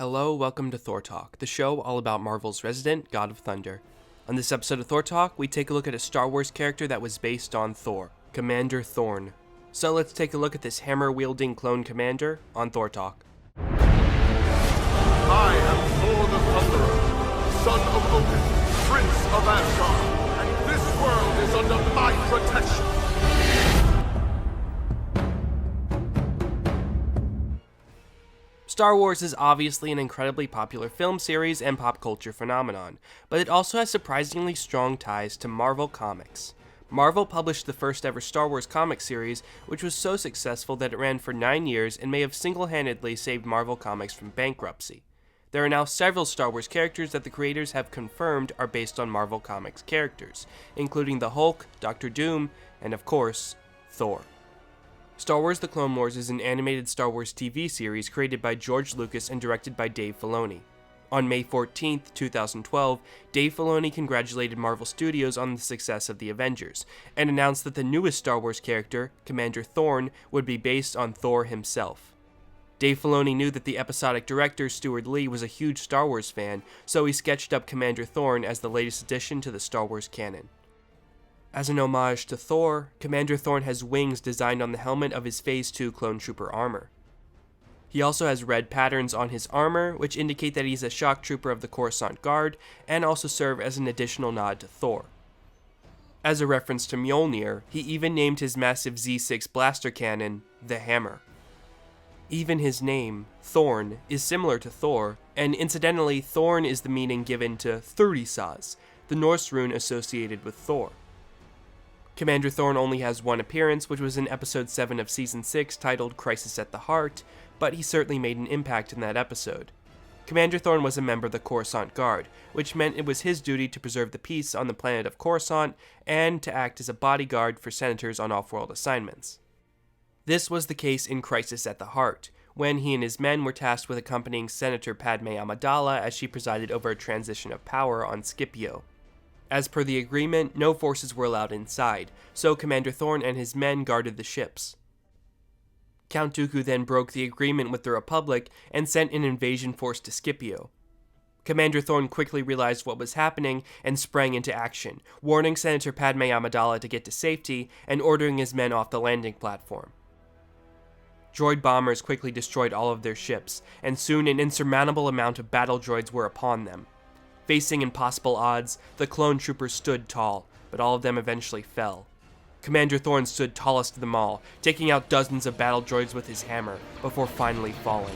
Hello, welcome to Thor Talk, the show all about Marvel's resident God of Thunder. On this episode of Thor Talk, we take a look at a Star Wars character that was based on Thor, Commander Thorn. So let's take a look at this hammer-wielding clone commander on Thor Talk. I am Thor the Thunderer, son of Odin, prince of Asgard, and this world is under my protection. Star Wars is obviously an incredibly popular film series and pop culture phenomenon, but it also has surprisingly strong ties to Marvel Comics. Marvel published the first ever Star Wars comic series, which was so successful that it ran for 9 years and may have single-handedly saved Marvel Comics from bankruptcy. There are now several Star Wars characters that the creators have confirmed are based on Marvel Comics characters, including the Hulk, Doctor Doom, and of course, Thor. Star Wars The Clone Wars is an animated Star Wars TV series created by George Lucas and directed by Dave Filoni. On May 14, 2012, Dave Filoni congratulated Marvel Studios on the success of The Avengers, and announced that the newest Star Wars character, Commander Thorn, would be based on Thor himself. Dave Filoni knew that the episodic director, Stuart Lee, was a huge Star Wars fan, so he sketched up Commander Thorn as the latest addition to the Star Wars canon. As an homage to Thor, Commander Thorn has wings designed on the helmet of his Phase 2 clone trooper armor. He also has red patterns on his armor, which indicate that he's a shock trooper of the Coruscant Guard, and also serve as an additional nod to Thor. As a reference to Mjolnir, he even named his massive Z6 blaster cannon the Hammer. Even his name, Thorn, is similar to Thor, and incidentally, Thorn is the meaning given to Thurisaz, the Norse rune associated with Thor. Commander Thorn only has one appearance, which was in episode 7 of season 6 titled Crisis at the Heart, but he certainly made an impact in that episode. Commander Thorn was a member of the Coruscant Guard, which meant it was his duty to preserve the peace on the planet of Coruscant and to act as a bodyguard for senators on off-world assignments. This was the case in Crisis at the Heart, when he and his men were tasked with accompanying Senator Padme Amidala as she presided over a transition of power on Scipio. As per the agreement, no forces were allowed inside, so Commander Thorn and his men guarded the ships. Count Dooku then broke the agreement with the Republic and sent an invasion force to Scipio. Commander Thorn quickly realized what was happening and sprang into action, warning Senator Padme Amidala to get to safety and ordering his men off the landing platform. Droid bombers quickly destroyed all of their ships, and soon an insurmountable amount of battle droids were upon them. Facing impossible odds, the clone troopers stood tall, but all of them eventually fell. Commander Thorn stood tallest of them all, taking out dozens of battle droids with his hammer, before finally falling.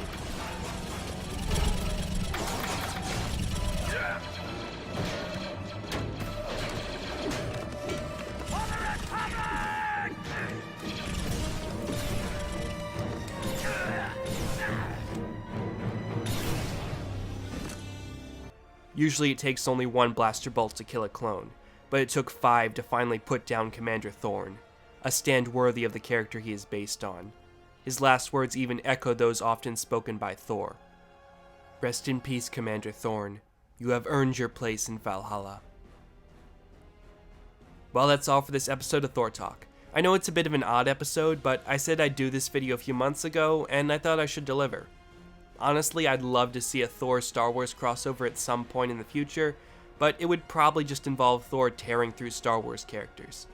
Usually it takes only one blaster bolt to kill a clone, but it took 5 to finally put down Commander Thorn, a stand worthy of the character he is based on. His last words even echo those often spoken by Thor. "Rest in peace, Commander Thorn. You have earned your place in Valhalla." Well, that's all for this episode of Thor Talk. I know it's a bit of an odd episode, but I said I'd do this video a few months ago, and I thought I should deliver. Honestly, I'd love to see a Thor Star Wars crossover at some point in the future, but it would probably just involve Thor tearing through Star Wars characters.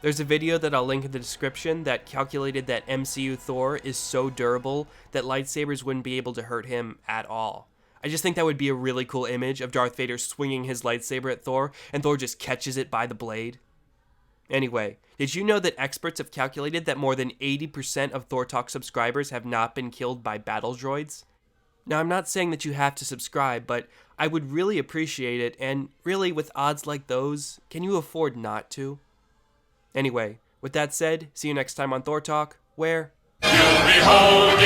There's a video that I'll link in the description that calculated that MCU Thor is so durable that lightsabers wouldn't be able to hurt him at all. I just think that would be a really cool image of Darth Vader swinging his lightsaber at Thor, and Thor just catches it by the blade. Anyway, did you know that experts have calculated that more than 80% of Thor Talk subscribers have not been killed by battle droids? Now, I'm not saying that you have to subscribe, but I would really appreciate it, and really, with odds like those, can you afford not to? Anyway, with that said, see you next time on Thor Talk, where... You behold